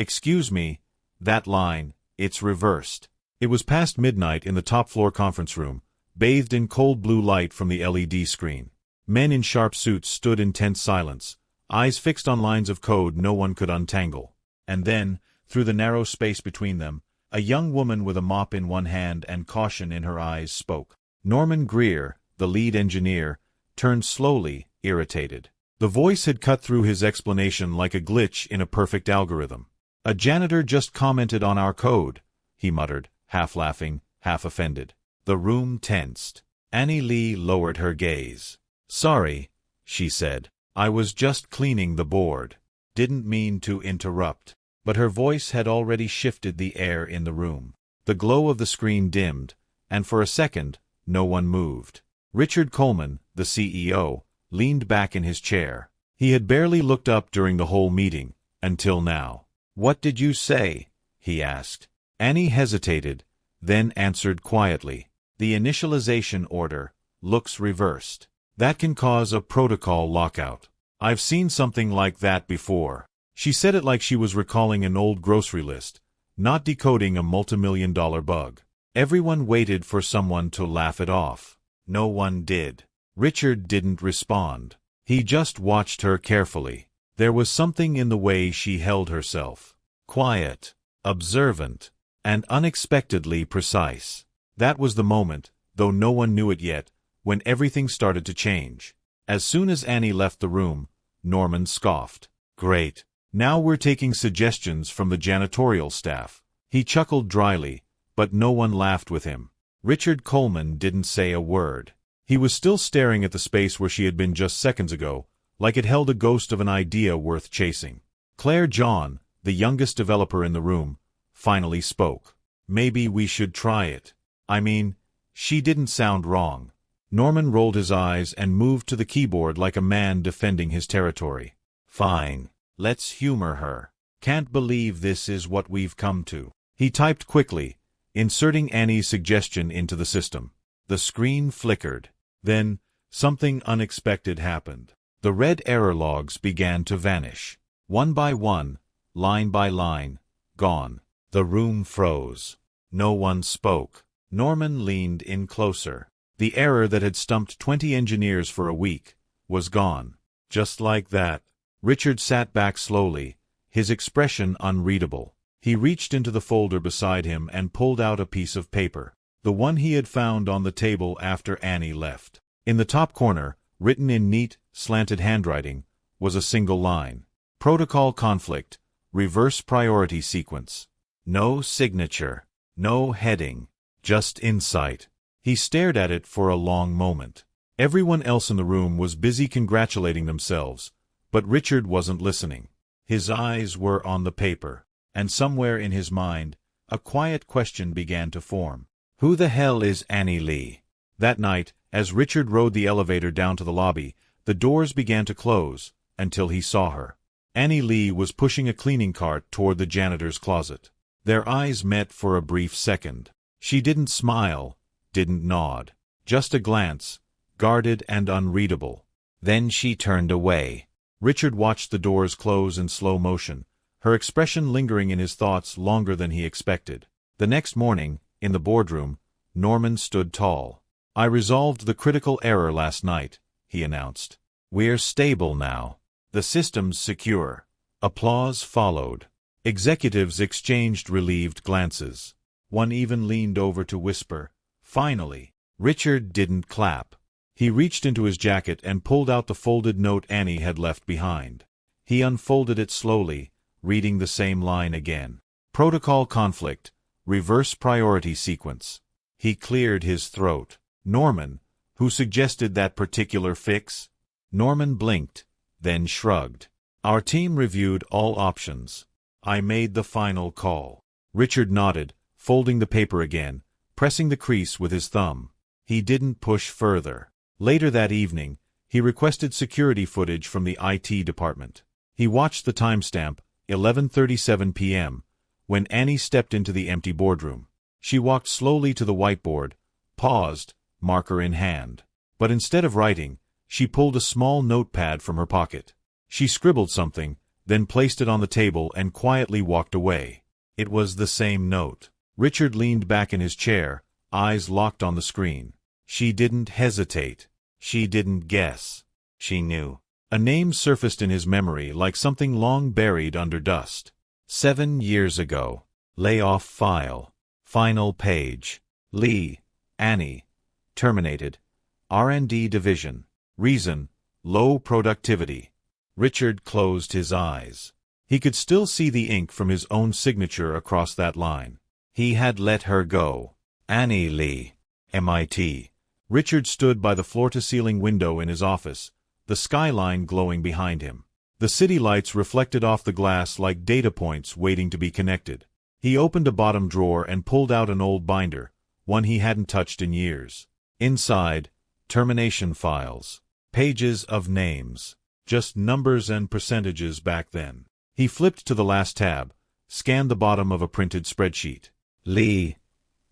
"Excuse me, that line, it's reversed." It was past midnight in the top-floor conference room, bathed in cold blue light from the LED screen. Men in sharp suits stood in tense silence, eyes fixed on lines of code no one could untangle. And then, through the narrow space between them, a young woman with a mop in one hand and caution in her eyes spoke. Norman Greer, the lead engineer, turned slowly, irritated. The voice had cut through his explanation like a glitch in a perfect algorithm. "A janitor just commented on our code," he muttered, half laughing, half offended. The room tensed. Annie Lee lowered her gaze. "Sorry," she said. "I was just cleaning the board. Didn't mean to interrupt." But her voice had already shifted the air in the room. The glow of the screen dimmed, and for a second, no one moved. Richard Coleman, the CEO, leaned back in his chair. He had barely looked up during the whole meeting, until now. "What did you say?" he asked. Annie hesitated, then answered quietly. "The initialization order looks reversed. That can cause a protocol lockout. I've seen something like that before." She said it like she was recalling an old grocery list, not decoding a multimillion-dollar bug. Everyone waited for someone to laugh it off. No one did. Richard didn't respond. He just watched her carefully. There was something in the way she held herself. Quiet, observant, and unexpectedly precise. That was the moment, though no one knew it yet, when everything started to change. As soon as Annie left the room, Norman scoffed. "Great. Now we're taking suggestions from the janitorial staff." He chuckled dryly, but no one laughed with him. Richard Coleman didn't say a word. He was still staring at the space where she had been just seconds ago, like it held a ghost of an idea worth chasing. Claire John, the youngest developer in the room, finally spoke. "Maybe we should try it. I mean, she didn't sound wrong." Norman rolled his eyes and moved to the keyboard like a man defending his territory. "Fine. Let's humor her. Can't believe this is what we've come to." He typed quickly, inserting Annie's suggestion into the system. The screen flickered. Then, something unexpected happened. The red error logs began to vanish. One by one, line by line, gone. The room froze. No one spoke. Norman leaned in closer. The error that had stumped 20 engineers for a week was gone. Just like that. Richard sat back slowly, his expression unreadable. He reached into the folder beside him and pulled out a piece of paper, the one he had found on the table after Annie left. In the top corner, written in neat, slanted handwriting, was a single line. "Protocol conflict, reverse priority sequence." No signature, no heading, just insight. He stared at it for a long moment. Everyone else in the room was busy congratulating themselves, but Richard wasn't listening. His eyes were on the paper, and somewhere in his mind, a quiet question began to form. Who the hell is Annie Lee? That night, as Richard rode the elevator down to the lobby, the doors began to close, until he saw her. Annie Lee was pushing a cleaning cart toward the janitor's closet. Their eyes met for a brief second. She didn't smile, didn't nod. Just a glance, guarded and unreadable. Then she turned away. Richard watched the doors close in slow motion, her expression lingering in his thoughts longer than he expected. The next morning, in the boardroom, Norman stood tall. "I resolved the critical error last night," he announced. "We're stable now. The system's secure." Applause followed. Executives exchanged relieved glances. One even leaned over to whisper, "Finally." Richard didn't clap. He reached into his jacket and pulled out the folded note Annie had left behind. He unfolded it slowly, reading the same line again. "Protocol conflict, reverse priority sequence." He cleared his throat. "Norman, who suggested that particular fix?" Norman blinked, then shrugged. "Our team reviewed all options. I made the final call." Richard nodded, folding the paper again, pressing the crease with his thumb. He didn't push further. Later that evening, he requested security footage from the IT department. He watched the timestamp, 11:37 p.m., when Annie stepped into the empty boardroom. She walked slowly to the whiteboard, paused, marker in hand. But instead of writing, she pulled a small notepad from her pocket. She scribbled something, then placed it on the table and quietly walked away. It was the same note. Richard leaned back in his chair, eyes locked on the screen. She didn't hesitate. She didn't guess. She knew. A name surfaced in his memory like something long buried under dust. 7 years ago. Layoff file. Final page. Lee, Annie. Terminated. R&D division. Reason: low productivity. Richard closed his eyes. He could still see the ink from his own signature across that line. He had let her go. Annie Lee, MIT. Richard stood by the floor-to-ceiling window in his office, the skyline glowing behind him. The city lights reflected off the glass like data points waiting to be connected. He opened a bottom drawer and pulled out an old binder, one he hadn't touched in years. Inside, termination files. Pages of names. Just numbers and percentages back then. He flipped to the last tab, scanned the bottom of a printed spreadsheet. Lee,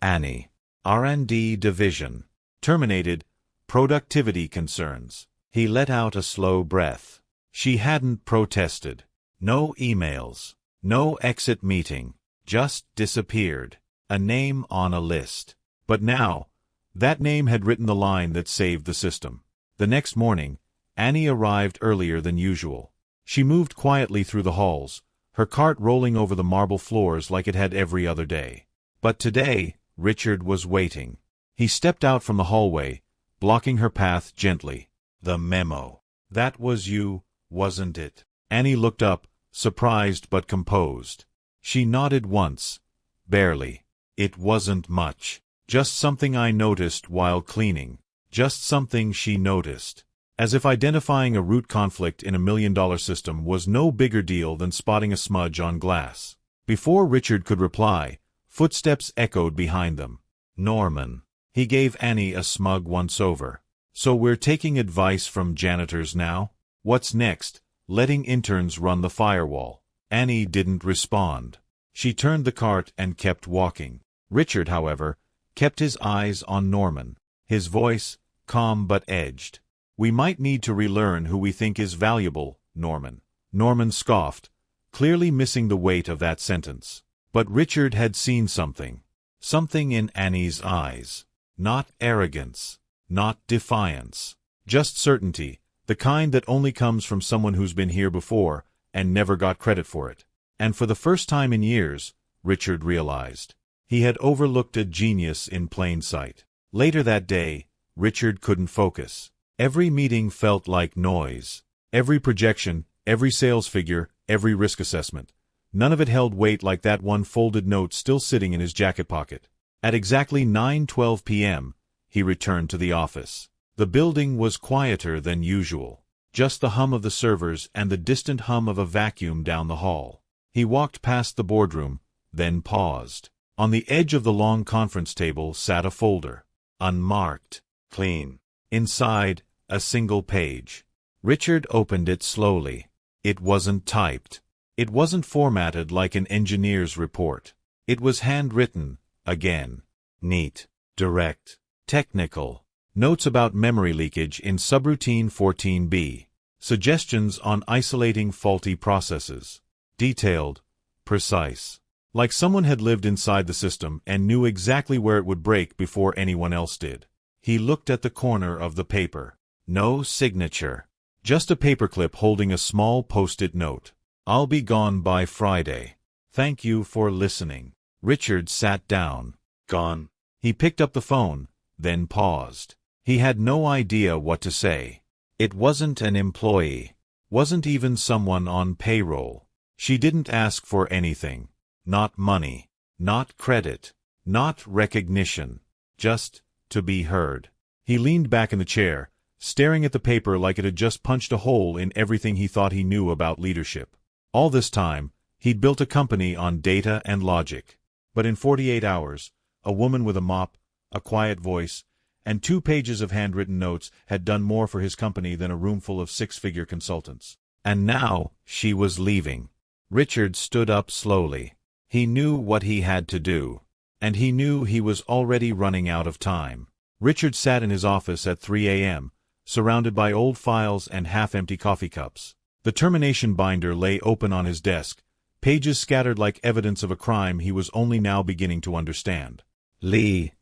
Annie. R&D division. Terminated. Productivity concerns. He let out a slow breath. She hadn't protested. No emails. No exit meeting. Just disappeared. A name on a list. But now, that name had written the line that saved the system. The next morning, Annie arrived earlier than usual. She moved quietly through the halls, her cart rolling over the marble floors like it had every other day. But today, Richard was waiting. He stepped out from the hallway, blocking her path gently. The memo. That was you, wasn't it? Annie looked up, surprised but composed. She nodded once. Barely. It wasn't much. Just something I noticed while cleaning. Just something she noticed. As if identifying a root conflict in $1 million system was no bigger deal than spotting a smudge on glass. Before Richard could reply, footsteps echoed behind them. Norman. He gave Annie a smug once-over. So we're taking advice from janitors now? What's next? Letting interns run the firewall. Annie didn't respond. She turned the cart and kept walking. Richard, however, kept his eyes on Norman. His voice, calm but edged. We might need to relearn who we think is valuable, Norman. Norman scoffed, clearly missing the weight of that sentence. But Richard had seen something. Something in Annie's eyes. Not arrogance. Not defiance. Just certainty, the kind that only comes from someone who's been here before and never got credit for it. And for the first time in years, Richard realized. He had overlooked a genius in plain sight. Later that day, Richard couldn't focus. Every meeting felt like noise. Every projection, every sales figure, every risk assessment. None of it held weight like that one folded note still sitting in his jacket pocket. At exactly 9:12 p.m., he returned to the office. The building was quieter than usual. Just the hum of the servers and the distant hum of a vacuum down the hall. He walked past the boardroom, then paused. On the edge of the long conference table sat a folder. Unmarked. Clean. Inside, a single page. Richard opened it slowly. It wasn't typed. It wasn't formatted like an engineer's report. It was handwritten, again. Neat. Direct. Technical. Notes about memory leakage in subroutine 14B. Suggestions on isolating faulty processes. Detailed. Precise. Like someone had lived inside the system and knew exactly where it would break before anyone else did. He looked at the corner of the paper. No signature. Just a paperclip holding a small post-it note. I'll be gone by Friday. Thank you for listening. Richard sat down. Gone. He picked up the phone, then paused. He had no idea what to say. It wasn't an employee. Wasn't even someone on payroll. She didn't ask for anything. Not money. Not credit. Not recognition. Just to be heard. He leaned back in the chair, staring at the paper like it had just punched a hole in everything he thought he knew about leadership. All this time, he'd built a company on data and logic. But in 48 hours, a woman with a mop, a quiet voice, and 2 pages of handwritten notes had done more for his company than a roomful of 6-figure consultants. And now, she was leaving. Richard stood up slowly. He knew what he had to do. And he knew he was already running out of time. Richard sat in his office at 3 a.m., surrounded by old files and half-empty coffee cups. The termination binder lay open on his desk, pages scattered like evidence of a crime he was only now beginning to understand. Lee,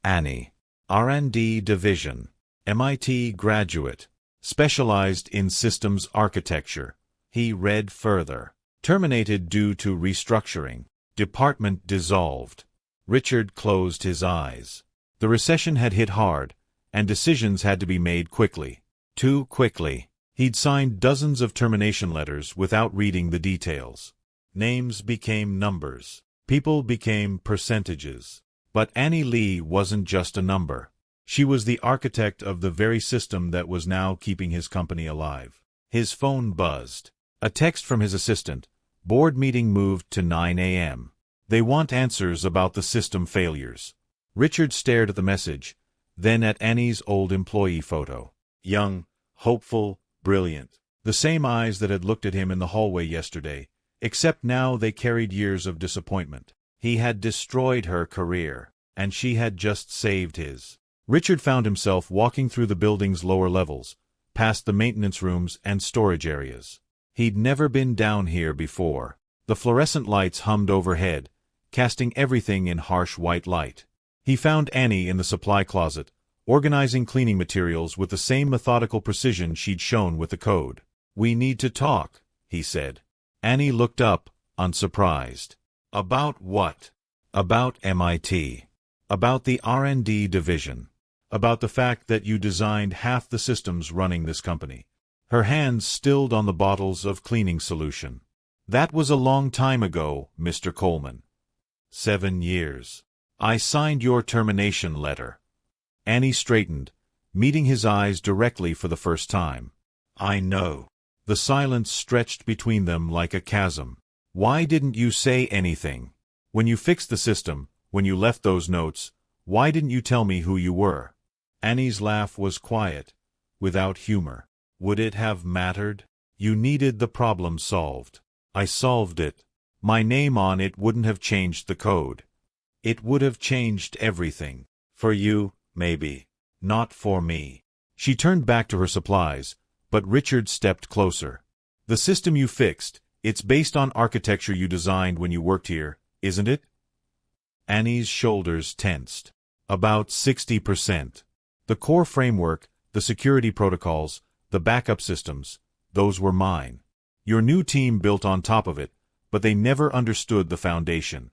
Annie. R&D Division. MIT graduate. Specialized in systems architecture. He read further. Terminated due to restructuring. Department dissolved. Richard closed his eyes. The recession had hit hard, and decisions had to be made quickly. Too quickly. He'd signed dozens of termination letters without reading the details. Names became numbers. People became percentages. But Annie Lee wasn't just a number. She was the architect of the very system that was now keeping his company alive. His phone buzzed. A text from his assistant. Board meeting moved to 9 a.m. They want answers about the system failures. Richard stared at the message, then at Annie's old employee photo. Young, hopeful, brilliant. The same eyes that had looked at him in the hallway yesterday, except now they carried years of disappointment. He had destroyed her career, and she had just saved his. Richard found himself walking through the building's lower levels, past the maintenance rooms and storage areas. He'd never been down here before. The fluorescent lights hummed overhead, casting everything in harsh white light. He found Annie in the supply closet, organizing cleaning materials with the same methodical precision she'd shown with the code. "We need to talk," he said. Annie looked up, unsurprised. "About what?" "About MIT. About the R&D division. About the fact that you designed half the systems running this company." Her hands stilled on the bottles of cleaning solution. "That was a long time ago, Mr. Coleman. 7 years. I signed your termination letter." Annie straightened, meeting his eyes directly for the first time. "I know." The silence stretched between them like a chasm. "Why didn't you say anything? When you fixed the system, when you left those notes, why didn't you tell me who you were?" Annie's laugh was quiet, without humor. "Would it have mattered? You needed the problem solved. I solved it. My name on it wouldn't have changed the code. It would have changed everything. For you, maybe. Not for me." She turned back to her supplies, but Richard stepped closer. "The system you fixed, it's based on architecture you designed when you worked here, isn't it?" Annie's shoulders tensed. "About 60%. The core framework, the security protocols, the backup systems, those were mine. Your new team built on top of it, but they never understood the foundation.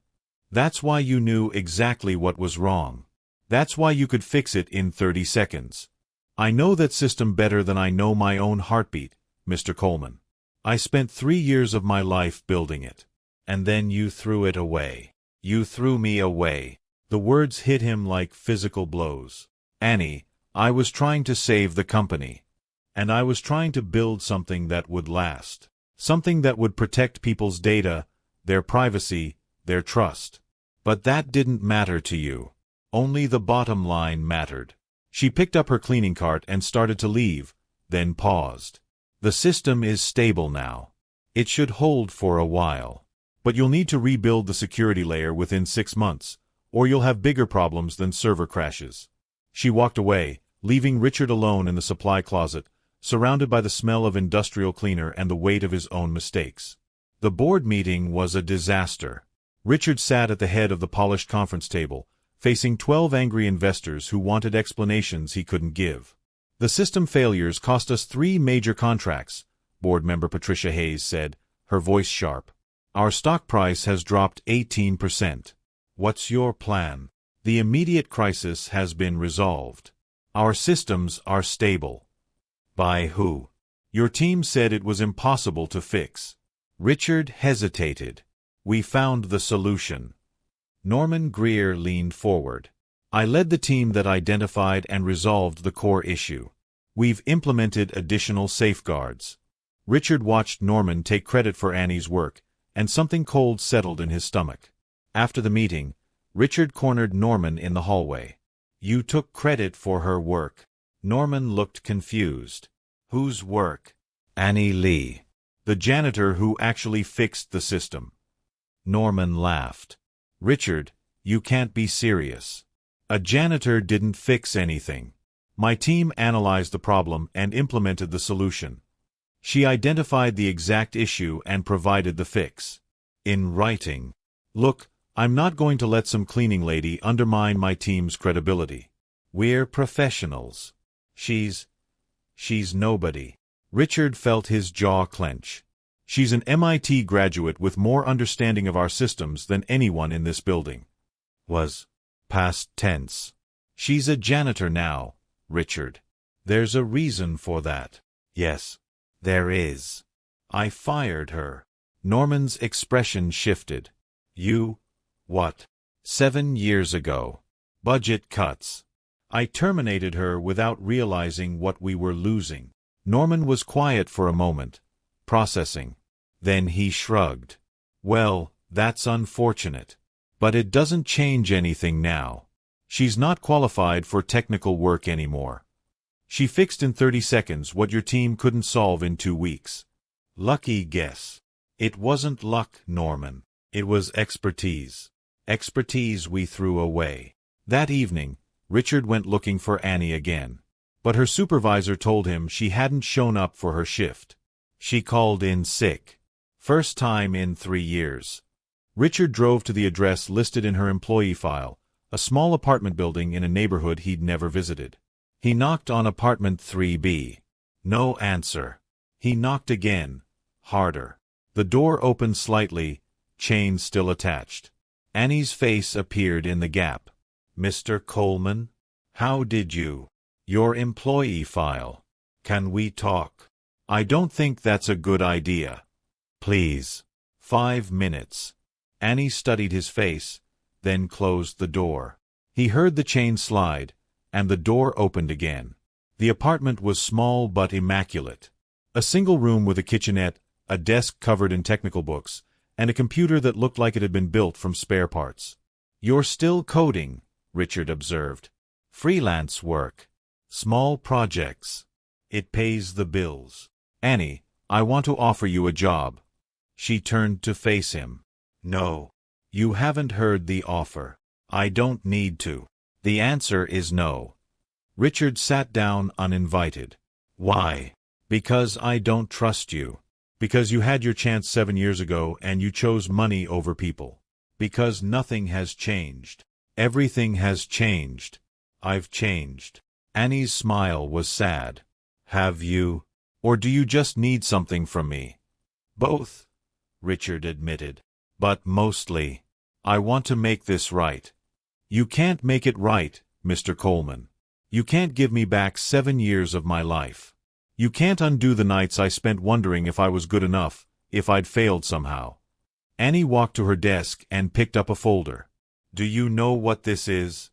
That's why you knew exactly what was wrong. That's why you could fix it in 30 seconds. I know that system better than I know my own heartbeat, Mr. Coleman. I spent 3 years of my life building it. And then you threw it away. You threw me away." The words hit him like physical blows. "Annie, I was trying to save the company. And I was trying to build something that would last. Something that would protect people's data, their privacy, their trust. But that didn't matter to you. Only the bottom line mattered." She picked up her cleaning cart and started to leave, then paused. "The system is stable now. It should hold for a while. But you'll need to rebuild the security layer within 6 months, or you'll have bigger problems than server crashes." She walked away, leaving Richard alone in the supply closet, surrounded by the smell of industrial cleaner and the weight of his own mistakes. The board meeting was a disaster. Richard sat at the head of the polished conference table, facing 12 angry investors who wanted explanations he couldn't give. "The system failures cost us 3 major contracts," board member Patricia Hayes said, her voice sharp. "Our stock price has dropped 18%. What's your plan?" "The immediate crisis has been resolved. Our systems are stable." "By who?" "Your team said it was impossible to fix." Richard hesitated. "We found the solution." Norman Greer leaned forward. "I led the team that identified and resolved the core issue. We've implemented additional safeguards." Richard watched Norman take credit for Annie's work, and something cold settled in his stomach. After the meeting, Richard cornered Norman in the hallway. "You took credit for her work." Norman looked confused. "Whose work?" "Annie Lee. The janitor who actually fixed the system." Norman laughed. "Richard, you can't be serious. A janitor didn't fix anything. My team analyzed the problem and implemented the solution. She identified the exact issue and provided the fix. In writing. Look, I'm not going to let some cleaning lady undermine my team's credibility. We're professionals. She's nobody. Richard felt his jaw clench. She's an MIT graduate with more understanding of our systems than anyone in this building. Was. Past tense. She's a janitor now, Richard. There's a reason for that. Yes, there is. I fired her. Norman's expression shifted. You? What? 7 years ago. Budget cuts. I terminated her without realizing what we were losing. Norman was quiet for a moment, processing. Then he shrugged. Well, that's unfortunate. But it doesn't change anything now. She's not qualified for technical work anymore. She fixed in 30 seconds what your team couldn't solve in 2 weeks. Lucky guess. It wasn't luck, Norman. It was expertise. Expertise we threw away. That evening, Richard went looking for Annie again. But her supervisor told him she hadn't shown up for her shift. She called in sick. First time in 3 years. Richard drove to the address listed in her employee file, a small apartment building in a neighborhood he'd never visited. He knocked on apartment 3B. No answer. He knocked again, harder. The door opened slightly, chain still attached. Annie's face appeared in the gap. Mr. Coleman? How did you? Your employee file. Can we talk? I don't think that's a good idea. Please. 5 minutes. Annie studied his face, then closed the door. He heard the chain slide, and the door opened again. The apartment was small but immaculate. A single room with a kitchenette, a desk covered in technical books, and a computer that looked like it had been built from spare parts. You're still coding, Richard observed. Freelance work. Small projects. It pays the bills. Annie, I want to offer you a job. She turned to face him. No. You haven't heard the offer. I don't need to. The answer is no. Richard sat down uninvited. Why? Because I don't trust you. Because you had your chance 7 years ago and you chose money over people. Because nothing has changed. Everything has changed. I've changed. Annie's smile was sad. Have you? Or do you just need something from me? Both, Richard admitted. But mostly, I want to make this right. You can't make it right, Mr. Coleman. You can't give me back 7 years of my life. You can't undo the nights I spent wondering if I was good enough, if I'd failed somehow. Annie walked to her desk and picked up a folder. Do you know what this is?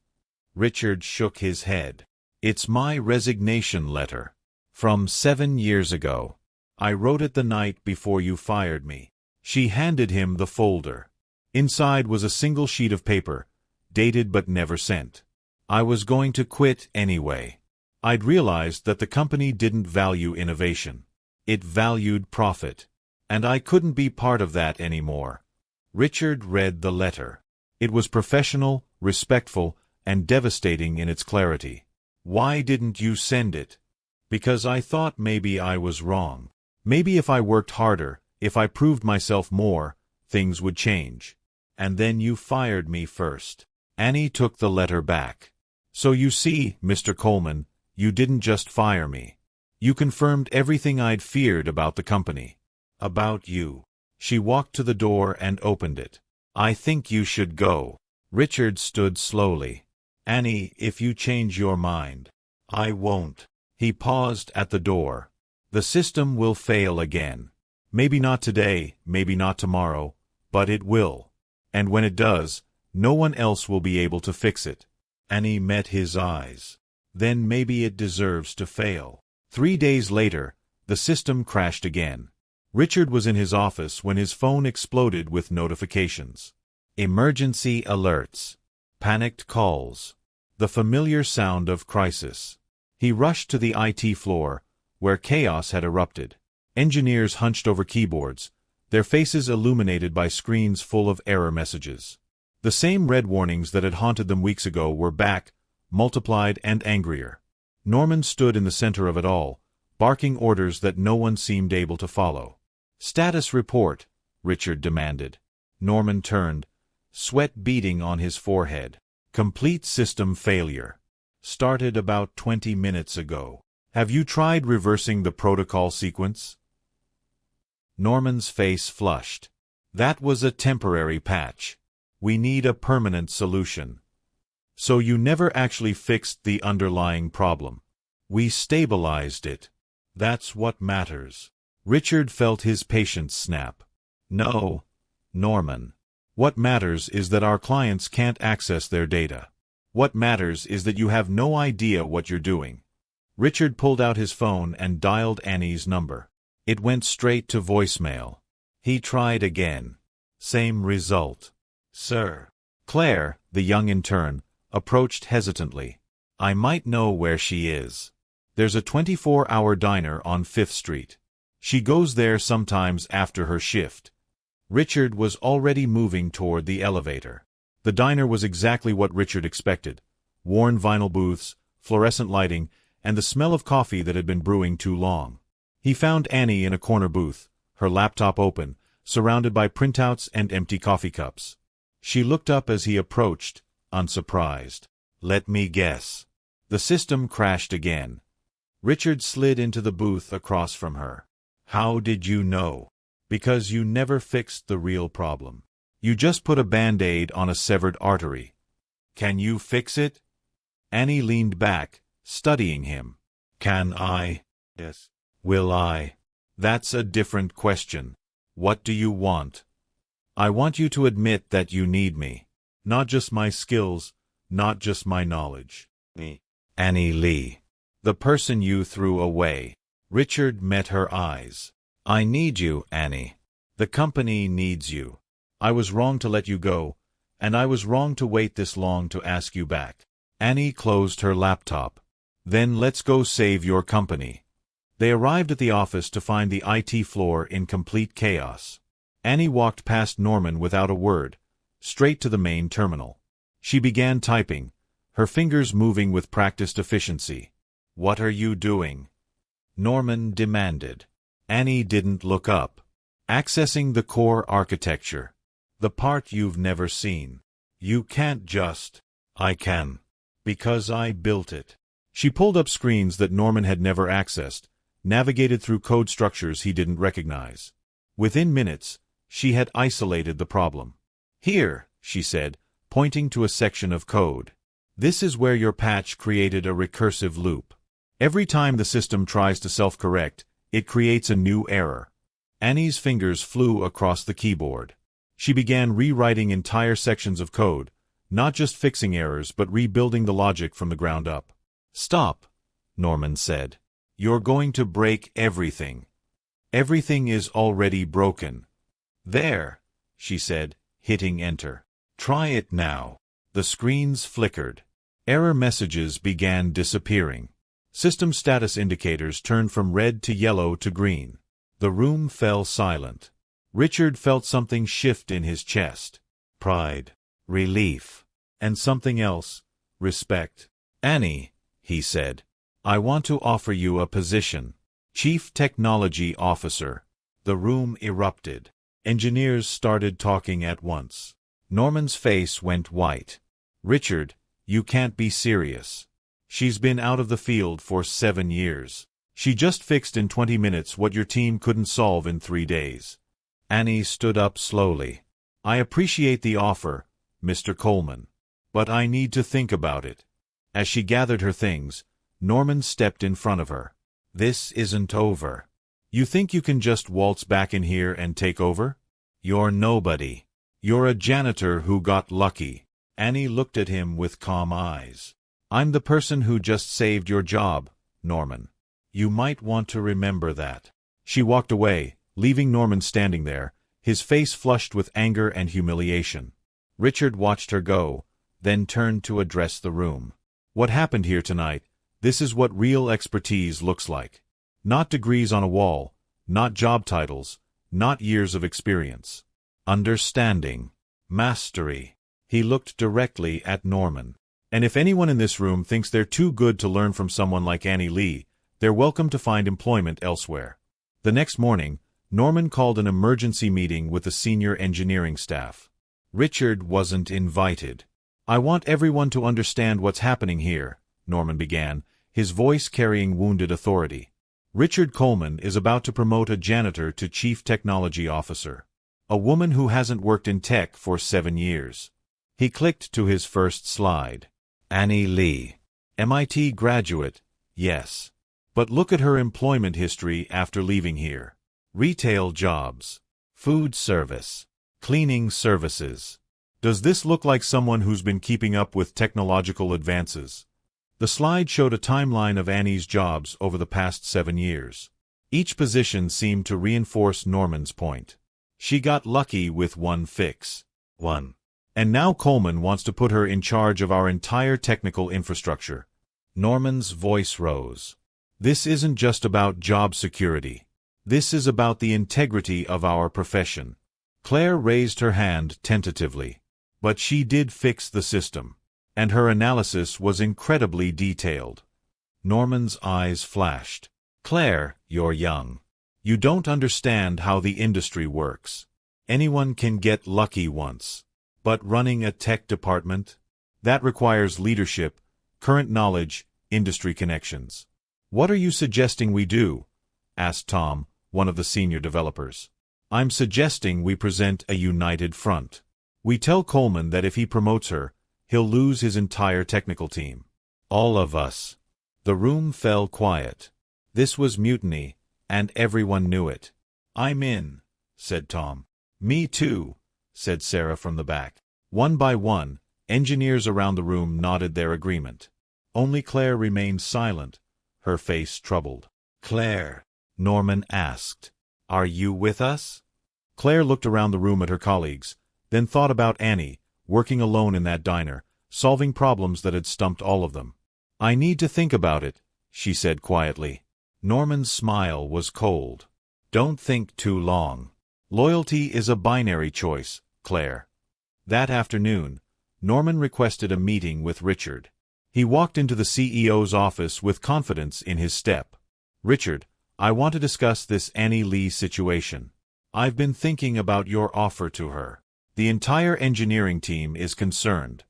Richard shook his head. It's my resignation letter. From 7 years ago. I wrote it the night before you fired me. She handed him the folder. Inside was a single sheet of paper, dated but never sent. I was going to quit anyway. I'd realized that the company didn't value innovation. It valued profit. And I couldn't be part of that anymore. Richard read the letter. It was professional, respectful, and devastating in its clarity. Why didn't you send it? Because I thought maybe I was wrong. Maybe if I worked harder, if I proved myself more, things would change. And then you fired me first. Annie took the letter back. So you see, Mr. Coleman, you didn't just fire me. You confirmed everything I'd feared about the company. About you. She walked to the door and opened it. I think you should go. Richard stood slowly. Annie, if you change your mind. I won't. He paused at the door. The system will fail again. Maybe not today, maybe not tomorrow, but it will. And when it does, no one else will be able to fix it. Annie met his eyes. Then maybe it deserves to fail. 3 days later, the system crashed again. Richard was in his office when his phone exploded with notifications. Emergency alerts. Panicked calls. The familiar sound of crisis. He rushed to the IT floor, where chaos had erupted. Engineers hunched over keyboards, their faces illuminated by screens full of error messages. The same red warnings that had haunted them weeks ago were back, multiplied and angrier. Norman stood in the center of it all, barking orders that no one seemed able to follow. "Status report," Richard demanded. Norman turned, sweat beading on his forehead. "Complete system failure. Started about 20 minutes ago. Have you tried reversing the protocol sequence?" Norman's face flushed. "That was a temporary patch. We need a permanent solution." "So you never actually fixed the underlying problem?" "We stabilized it. That's what matters." Richard felt his patience snap. "No, Norman. What matters is that our clients can't access their data. What matters is that you have no idea what you're doing." Richard pulled out his phone and dialed Annie's number. It went straight to voicemail. He tried again. Same result. "Sir." Claire, the young intern, approached hesitantly. "I might know where she is. There's a 24-hour diner on 5th Street. She goes there sometimes after her shift." Richard was already moving toward the elevator. The diner was exactly what Richard expected. Worn vinyl booths, fluorescent lighting, and the smell of coffee that had been brewing too long. He found Annie in a corner booth, her laptop open, surrounded by printouts and empty coffee cups. She looked up as he approached, unsurprised. "Let me guess." The system crashed again. Richard slid into the booth across from her. "How did you know?" "Because you never fixed the real problem. You just put a Band-Aid on a severed artery." "Can you fix it?" Annie leaned back, studying him. "Can I?" "Yes." "Will I?" "That's a different question. What do you want?" "I want you to admit that you need me. Not just my skills, not just my knowledge." "Me?" "Annie Lee. The person you threw away." Richard met her eyes. "I need you, Annie. The company needs you. I was wrong to let you go, and I was wrong to wait this long to ask you back." Annie closed her laptop. "Then let's go save your company." They arrived at the office to find the IT floor in complete chaos. Annie walked past Norman without a word, straight to the main terminal. She began typing, her fingers moving with practiced efficiency. "What are you doing?" Norman demanded. Annie didn't look up. "Accessing the core architecture. The part you've never seen. You can't just..." "I can. Because I built it." She pulled up screens that Norman had never accessed, navigated through code structures he didn't recognize. Within minutes, she had isolated the problem. "Here," she said, pointing to a section of code. "This is where your patch created a recursive loop. Every time the system tries to self-correct, it creates a new error." Annie's fingers flew across the keyboard. She began rewriting entire sections of code, not just fixing errors but rebuilding the logic from the ground up. "Stop," Norman said. "You're going to break everything. Everything is already broken." "There," she said, hitting enter. "Try it now." The screens flickered. Error messages began disappearing. System status indicators turned from red to yellow to green. The room fell silent. Richard felt something shift in his chest. Pride, relief, and something else, respect. "Annie," he said, "I want to offer you a position. Chief Technology Officer." The room erupted. Engineers started talking at once. Norman's face went white. "Richard, you can't be serious. She's been out of the field for 7 years. She just fixed in 20 minutes what your team couldn't solve in 3 days." Annie stood up slowly. "I appreciate the offer, Mr. Coleman. But I need to think about it." As she gathered her things, Norman stepped in front of her. "This isn't over. You think you can just waltz back in here and take over? You're nobody. You're a janitor who got lucky." Annie looked at him with calm eyes. "I'm the person who just saved your job, Norman. You might want to remember that." She walked away, leaving Norman standing there, his face flushed with anger and humiliation. Richard watched her go, then turned to address the room. "What happened here tonight? This is what real expertise looks like. Not degrees on a wall, not job titles, not years of experience. Understanding. Mastery." He looked directly at Norman. "And if anyone in this room thinks they're too good to learn from someone like Annie Lee, They're welcome to find employment elsewhere. The next morning, Norman called an emergency meeting with the senior engineering staff. Richard wasn't invited. "I want everyone to understand what's happening here," Norman began, his voice carrying wounded authority. "Richard Coleman is about to promote a janitor to Chief Technology Officer. A woman who hasn't worked in tech for 7 years. He clicked to his first slide. Annie Lee. MIT graduate, yes. But look at her employment history after leaving here. Retail jobs. Food service. Cleaning services. Does this look like someone who's been keeping up with technological advances?" The slide showed a timeline of Annie's jobs over the past 7 years. Each position seemed to reinforce Norman's point. She got lucky with one fix. And now Coleman wants to put her in charge of our entire technical infrastructure. Norman's voice rose. "This isn't just about job security. This is about the integrity of our profession." Claire raised her hand tentatively. But she did fix the system. And her analysis was incredibly detailed. Norman's eyes flashed. "Claire, you're young. You don't understand how the industry works. Anyone can get lucky once. But running a tech department? That requires leadership, current knowledge, industry connections." "What are you suggesting we do?" asked Tom, one of the senior developers. "I'm suggesting we present a united front. We tell Coleman that if he promotes her, he'll lose his entire technical team. All of us." The room fell quiet. This was mutiny, and everyone knew it. "I'm in," said Tom. "Me too," said Sarah from the back. One by one, engineers around the room nodded their agreement. Only Claire remained silent, her face troubled. "Claire," Norman asked, "are you with us?" Claire looked around the room at her colleagues, then thought about Annie, working alone in that diner, solving problems that had stumped all of them. "I need to think about it," she said quietly. Norman's smile was cold. "Don't think too long. Loyalty is a binary choice, Claire." That afternoon, Norman requested a meeting with Richard. He walked into the CEO's office with confidence in his step. "Richard, I want to discuss this Annie Lee situation. I've been thinking about your offer to her. The entire engineering team is concerned."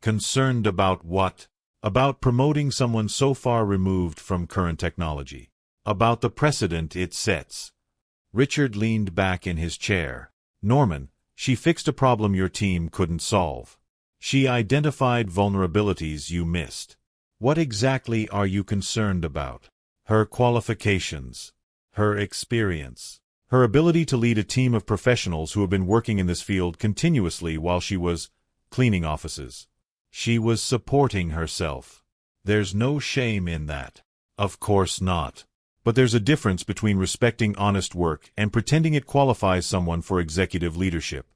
"Concerned about what?" "About promoting someone so far removed from current technology. About the precedent it sets." Richard leaned back in his chair. "Norman, she fixed a problem your team couldn't solve. She identified vulnerabilities you missed. What exactly are you concerned about?" "Her qualifications. Her experience. Her ability to lead a team of professionals who have been working in this field continuously while she was cleaning offices. She was supporting herself. There's no shame in that." "Of course not. But there's a difference between respecting honest work and pretending it qualifies someone for executive leadership."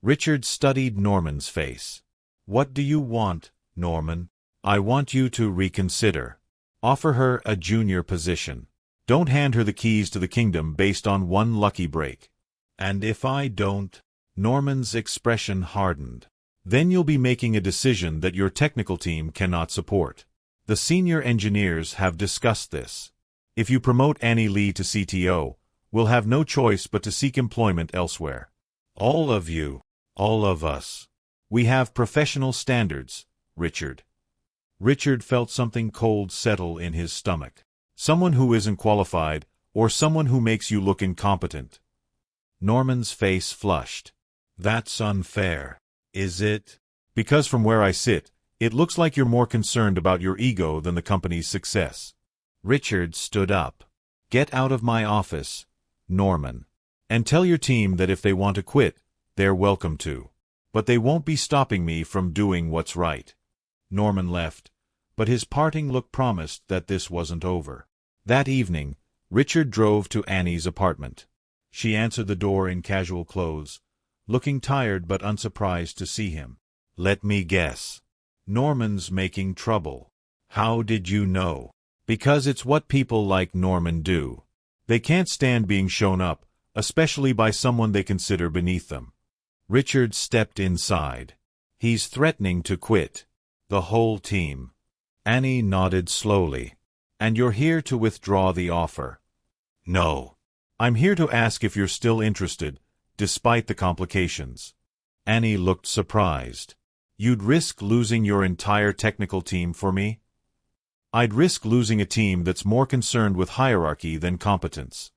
Richard studied Norman's face. "What do you want, Norman?" "I want you to reconsider. Offer her a junior position. Don't hand her the keys to the kingdom based on one lucky break." "And if I don't?" Norman's expression hardened. "Then you'll be making a decision that your technical team cannot support. The senior engineers have discussed this. If you promote Annie Lee to CTO, we'll have no choice but to seek employment elsewhere. All of you, all of us. We have professional standards, Richard." Richard felt something cold settle in his stomach. Someone who isn't qualified, or someone who makes you look incompetent. Norman's face flushed. "That's unfair, is it?" "Because from where I sit, it looks like you're more concerned about your ego than the company's success." Richard stood up. "Get out of my office, Norman. And tell your team that if they want to quit, they're welcome to. But they won't be stopping me from doing what's right." Norman left, but his parting look promised that this wasn't over. That evening, Richard drove to Annie's apartment. She answered the door in casual clothes, looking tired but unsurprised to see him. "Let me guess. Norman's making trouble." "How did you know?" "Because it's what people like Norman do. They can't stand being shown up, especially by someone they consider beneath them." Richard stepped inside. "He's threatening to quit. The whole team." Annie nodded slowly. And you're here to withdraw the offer. No. I'm here to ask if you're still interested, despite the complications. Annie looked surprised. You'd risk losing your entire technical team for me? I'd risk losing a team that's more concerned with hierarchy than competence.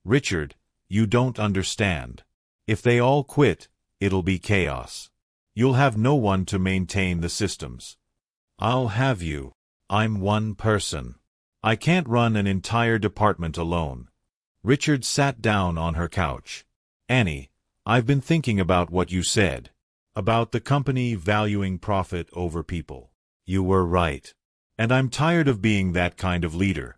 Richard, you don't understand. If they all quit, it'll be chaos. You'll have no one to maintain the systems. I'll have you. I'm one person. I can't run an entire department alone. Richard sat down on her couch. Annie, I've been thinking about what you said. About the company valuing profit over people. You were right. And I'm tired of being that kind of leader.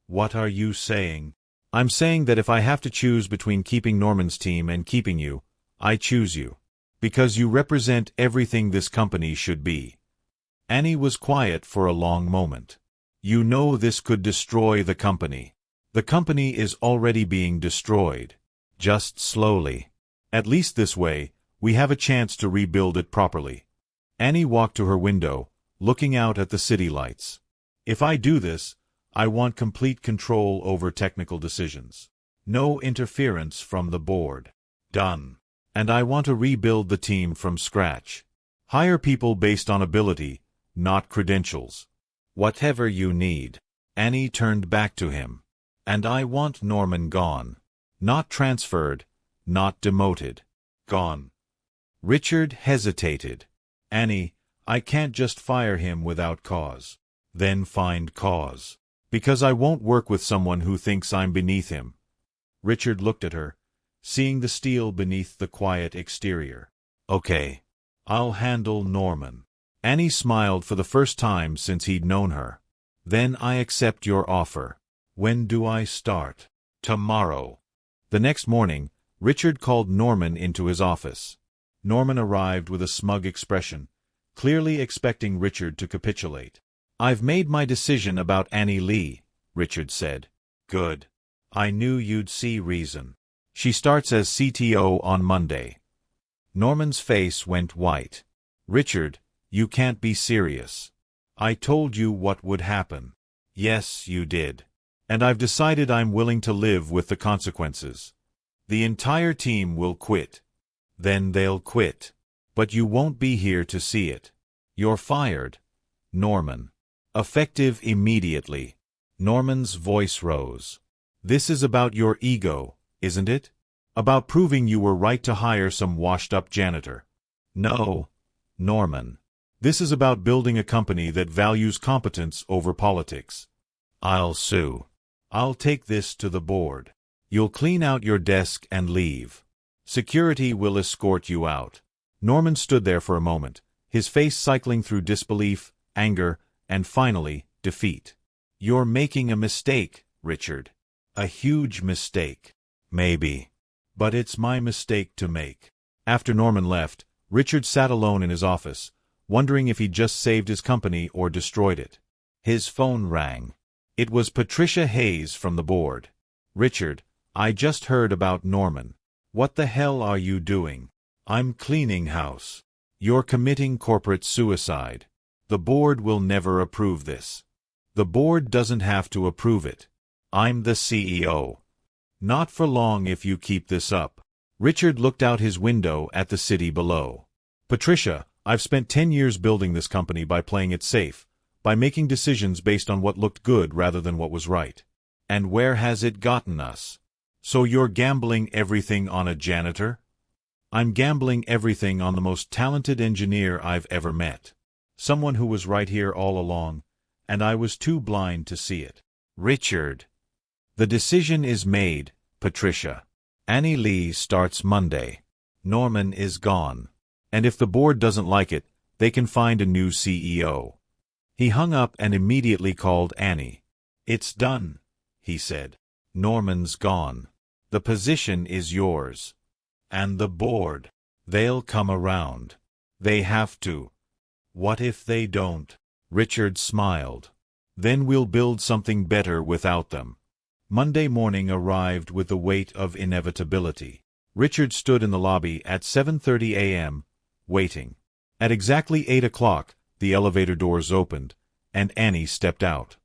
What are you saying? I'm saying that if I have to choose between keeping Norman's team and keeping you, I choose you. Because you represent everything this company should be. Annie was quiet for a long moment. You know this could destroy the company. The company is already being destroyed. Just slowly. At least this way, we have a chance to rebuild it properly. Annie walked to her window, looking out at the city lights. If I do this, I want complete control over technical decisions. No interference from the board. Done. And I want to rebuild the team from scratch. Hire people based on ability, not credentials. Whatever you need. Annie turned back to him. And I want Norman gone. Not transferred, not demoted. Gone. Richard hesitated. Annie, I can't just fire him without cause. Then find cause. Because I won't work with someone who thinks I'm beneath him. Richard looked at her, seeing the steel beneath the quiet exterior. Okay. I'll handle Norman. Annie smiled for the first time since he'd known her. Then I accept your offer. When do I start? Tomorrow. The next morning, Richard called Norman into his office. Norman arrived with a smug expression, clearly expecting Richard to capitulate. I've made my decision about Annie Lee, Richard said. Good. I knew you'd see reason. She starts as CTO on Monday. Norman's face went white. Richard, you can't be serious. I told you what would happen. Yes, you did. And I've decided I'm willing to live with the consequences. The entire team will quit. Then they'll quit. But you won't be here to see it. You're fired, Norman. Effective immediately. Norman's voice rose. This is about your ego, isn't it? About proving you were right to hire some washed-up janitor. No, Norman. This is about building a company that values competence over politics. I'll sue. I'll take this to the board. You'll clean out your desk and leave. Security will escort you out. Norman stood there for a moment, his face cycling through disbelief, anger, and finally, defeat. You're making a mistake, Richard. A huge mistake. Maybe. But it's my mistake to make. After Norman left, Richard sat alone in his office, wondering if he'd just saved his company or destroyed it. His phone rang. It was Patricia Hayes from the board. Richard, I just heard about Norman. What the hell are you doing? I'm cleaning house. You're committing corporate suicide. The board will never approve this. The board doesn't have to approve it. I'm the CEO. Not for long if you keep this up. Richard looked out his window at the city below. Patricia, I've spent 10 years building this company by playing it safe, by making decisions based on what looked good rather than what was right. And where has it gotten us? So you're gambling everything on a janitor? I'm gambling everything on the most talented engineer I've ever met. Someone who was right here all along, and I was too blind to see it. Richard. The decision is made, Patricia. Annie Lee starts Monday. Norman is gone. And if the board doesn't like it, they can find a new CEO. He hung up and immediately called Annie. It's done, he said. Norman's gone. The position is yours. And the board. They'll come around. They have to. What if they don't? Richard smiled. Then we'll build something better without them. Monday morning arrived with the weight of inevitability. Richard stood in the lobby at 7:30 a.m., waiting. At exactly 8 o'clock, the elevator doors opened, and Annie stepped out.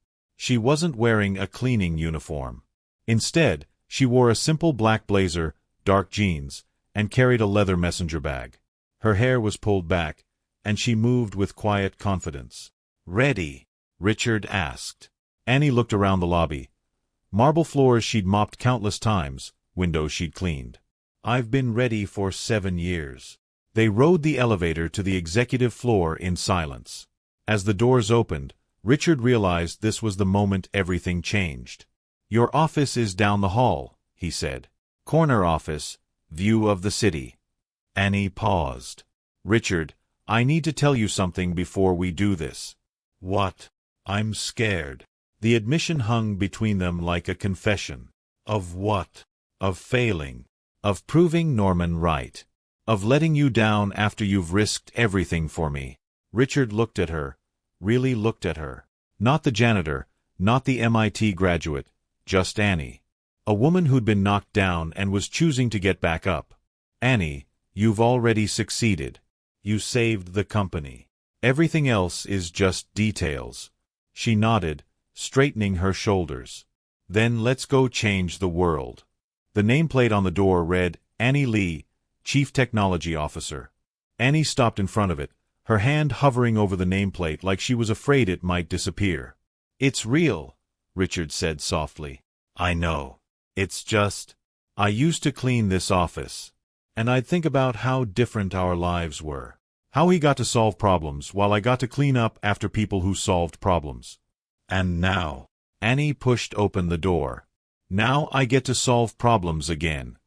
She wasn't wearing a cleaning uniform. Instead, she wore a simple black blazer, dark jeans, and carried a leather messenger bag. Her hair was pulled back, and she moved with quiet confidence. "Ready?" Richard asked. Annie looked around the lobby. Marble floors she'd mopped countless times, windows she'd cleaned. "I've been ready for 7 years." They rode the elevator to the executive floor in silence. As the doors opened, Richard realized this was the moment everything changed. "Your office is down the hall," he said. "Corner office, view of the city." Annie paused. "Richard, I need to tell you something before we do this." "What?" "I'm scared." The admission hung between them like a confession. "Of what?" "Of failing. Of proving Norman right. Of letting you down after you've risked everything for me." Richard looked at her, really looked at her. Not the janitor, not the MIT graduate, just Annie. A woman who'd been knocked down and was choosing to get back up. "Annie, you've already succeeded. You saved the company. Everything else is just details." She nodded, straightening her shoulders. "Then let's go change the world." The nameplate on the door read, "Annie Lee, Chief Technology Officer." Annie stopped in front of it, her hand hovering over the nameplate like she was afraid it might disappear. "It's real," Richard said softly. "I know. It's just, I used to clean this office. And I'd think about how different our lives were. How he got to solve problems while I got to clean up after people who solved problems. And now," Annie pushed open the door. "Now I get to solve problems again."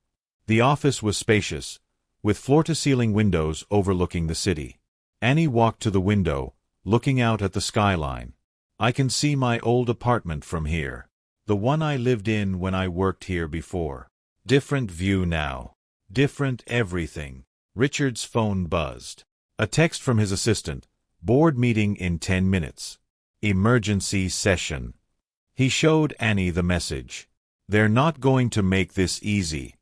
The office was spacious, with floor-to-ceiling windows overlooking the city. Annie walked to the window, looking out at the skyline. "I can see my old apartment from here. The one I lived in when I worked here before. Different view now. Different everything." Richard's phone buzzed. A text from his assistant. "Board meeting in 10 minutes. Emergency session." He showed Annie the message. "They're not going to make this easy.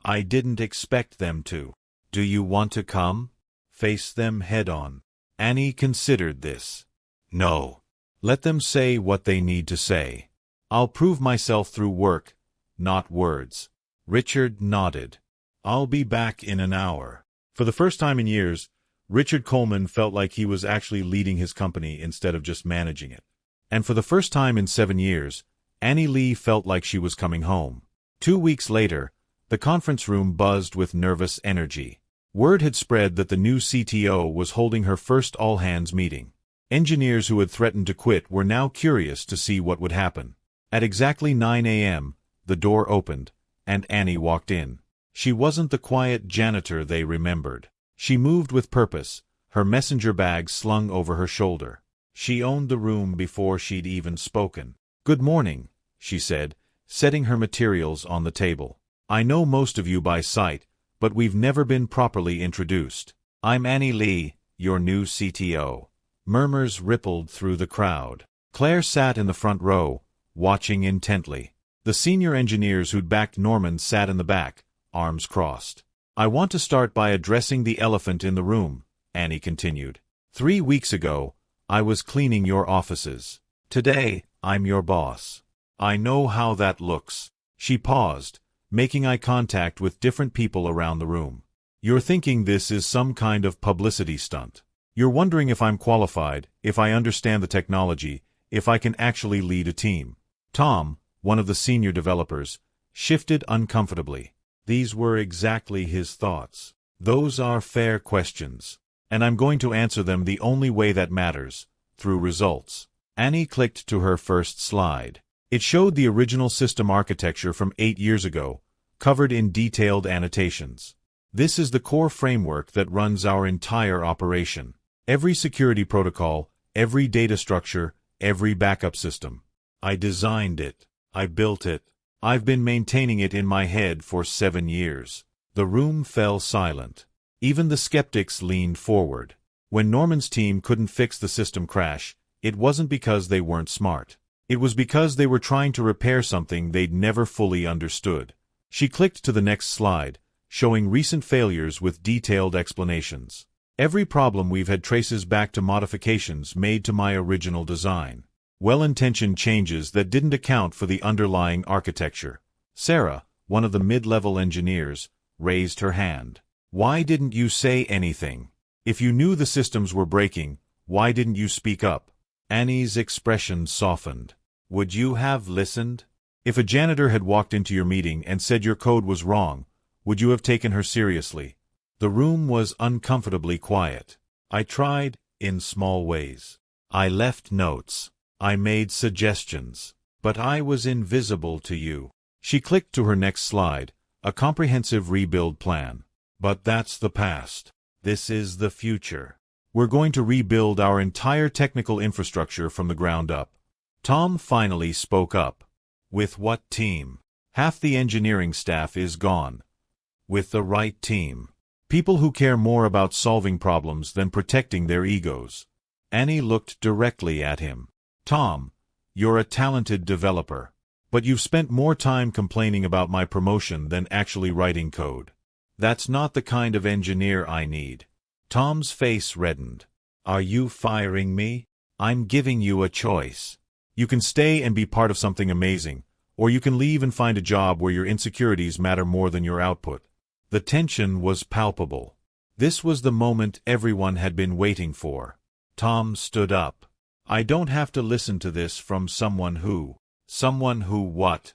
I didn't expect them to. Do you want to come? Face them head-on." Annie considered this. "No. Let them say what they need to say. I'll prove myself through work, not words." Richard nodded. "I'll be back in an hour." For the first time in years, Richard Coleman felt like he was actually leading his company instead of just managing it. And for the first time in 7 years, Annie Lee felt like she was coming home. 2 weeks later, the conference room buzzed with nervous energy. Word had spread that the new CTO was holding her first all-hands meeting. Engineers who had threatened to quit were now curious to see what would happen. At exactly 9 a.m., the door opened, and Annie walked in. She wasn't the quiet janitor they remembered. She moved with purpose, her messenger bag slung over her shoulder. She owned the room before she'd even spoken. "Good morning," she said, setting her materials on the table. "I know most of you by sight, but we've never been properly introduced. I'm Annie Lee, your new CTO." Murmurs rippled through the crowd. Claire sat in the front row, watching intently. The senior engineers who'd backed Norman sat in the back, arms crossed. "I want to start by addressing the elephant in the room," Annie continued. 3 weeks ago, I was cleaning your offices. Today, I'm your boss. I know how that looks." She paused, making eye contact with different people around the room. "You're thinking this is some kind of publicity stunt. You're wondering if I'm qualified, if I understand the technology, if I can actually lead a team." Tom, one of the senior developers, shifted uncomfortably. These were exactly his thoughts. "Those are fair questions. And I'm going to answer them the only way that matters, through results." Annie clicked to her first slide. It showed the original system architecture from 8 years ago, covered in detailed annotations. "This is the core framework that runs our entire operation. Every security protocol, every data structure, every backup system. I designed it. I built it. I've been maintaining it in my head for 7 years." The room fell silent. Even the skeptics leaned forward. When Norman's team couldn't fix the system crash, it wasn't because they weren't smart. It was because they were trying to repair something they'd never fully understood. She clicked to the next slide, showing recent failures with detailed explanations. "Every problem we've had traces back to modifications made to my original design. Well-intentioned changes that didn't account for the underlying architecture. Sarah, one of the mid-level engineers, raised her hand. Why didn't you say anything? If you knew the systems were breaking, why didn't you speak up? Annie's expression softened. Would you have listened? If a janitor had walked into your meeting and said your code was wrong, would you have taken her seriously? The room was uncomfortably quiet. I tried, in small ways. I left notes. I made suggestions. But I was invisible to you. She clicked to her next slide, a comprehensive rebuild plan. But that's the past. This is the future. We're going to rebuild our entire technical infrastructure from the ground up. Tom finally spoke up. With what team? Half the engineering staff is gone. With the right team. People who care more about solving problems than protecting their egos. Annie looked directly at him. Tom, you're a talented developer. But you've spent more time complaining about my promotion than actually writing code. That's not the kind of engineer I need. Tom's face reddened. Are you firing me? I'm giving you a choice. You can stay and be part of something amazing, or you can leave and find a job where your insecurities matter more than your output. The tension was palpable. This was the moment everyone had been waiting for. Tom stood up. I don't have to listen to this from someone who... Someone who what?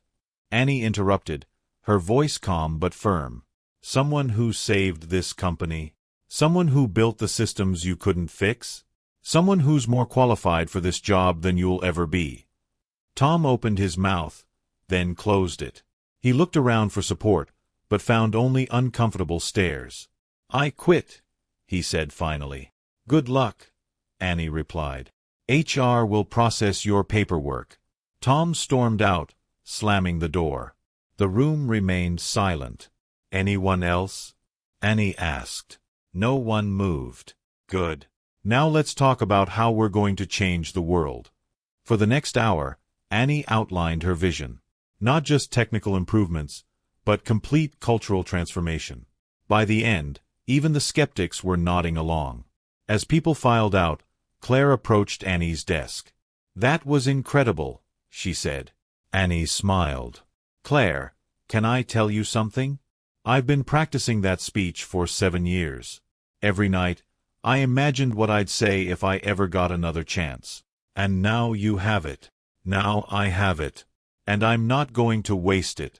Annie interrupted, her voice calm but firm. Someone who saved this company? Someone who built the systems you couldn't fix? Someone who's more qualified for this job than you'll ever be. Tom opened his mouth, then closed it. He looked around for support, but found only uncomfortable stares. I quit, he said finally. Good luck, Annie replied. HR will process your paperwork. Tom stormed out, slamming the door. The room remained silent. Anyone else? Annie asked. No one moved. Good. Now let's talk about how we're going to change the world. For the next hour, Annie outlined her vision. Not just technical improvements, but complete cultural transformation. By the end, even the skeptics were nodding along. As people filed out, Claire approached Annie's desk. That was incredible, she said. Annie smiled. Claire, can I tell you something? I've been practicing that speech for 7 years. Every night, I imagined what I'd say if I ever got another chance. And now you have it. Now I have it. And I'm not going to waste it.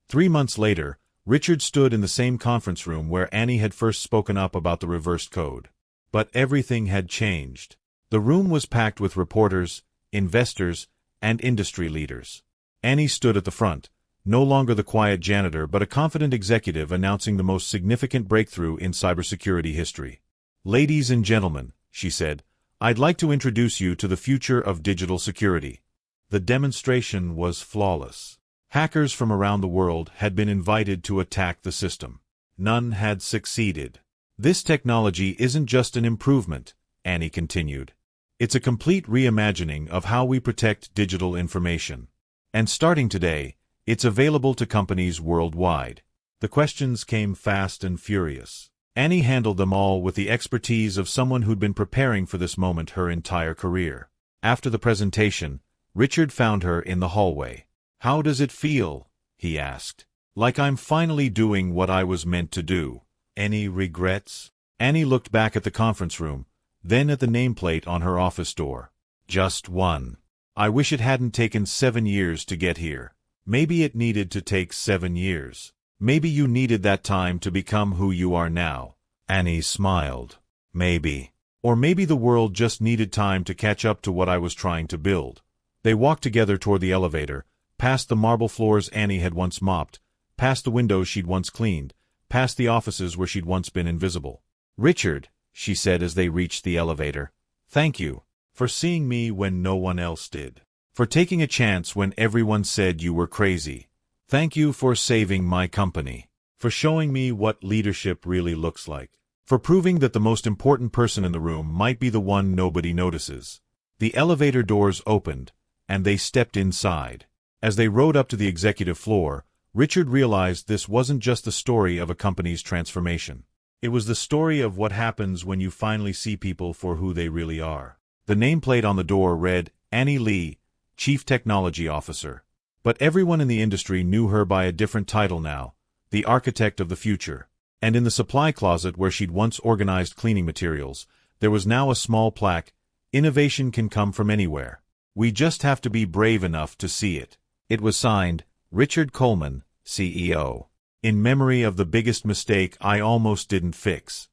3 months later, Richard stood in the same conference room where Annie had first spoken up about the reversed code. But everything had changed. The room was packed with reporters, investors, and industry leaders. Annie stood at the front, no longer the quiet janitor but a confident executive announcing the most significant breakthrough in cybersecurity history. Ladies and gentlemen, she said, I'd like to introduce you to the future of digital security. The demonstration was flawless. Hackers from around the world had been invited to attack the system. None had succeeded. This technology isn't just an improvement, Annie continued. It's a complete reimagining of how we protect digital information. And starting today, it's available to companies worldwide. The questions came fast and furious. Annie handled them all with the expertise of someone who'd been preparing for this moment her entire career. After the presentation, Richard found her in the hallway. How does it feel? He asked. Like I'm finally doing what I was meant to do. Any regrets? Annie looked back at the conference room, then at the nameplate on her office door. Just one. I wish it hadn't taken 7 years to get here. Maybe it needed to take 7 years. Maybe you needed that time to become who you are now. Annie smiled. Maybe. Or maybe the world just needed time to catch up to what I was trying to build. They walked together toward the elevator, past the marble floors Annie had once mopped, past the windows she'd once cleaned, past the offices where she'd once been invisible. Richard, she said as they reached the elevator, thank you for seeing me when no one else did. For taking a chance when everyone said you were crazy. Thank you for saving my company. For showing me what leadership really looks like. For proving that the most important person in the room might be the one nobody notices. The elevator doors opened, and they stepped inside. As they rode up to the executive floor, Richard realized this wasn't just the story of a company's transformation. It was the story of what happens when you finally see people for who they really are. The nameplate on the door read, Annie Lee, Chief Technology Officer. But everyone in the industry knew her by a different title now, the architect of the future. And in the supply closet where she'd once organized cleaning materials, there was now a small plaque, "Innovation can come from anywhere. We just have to be brave enough to see it." It was signed, Richard Coleman, CEO. In memory of the biggest mistake I almost didn't fix.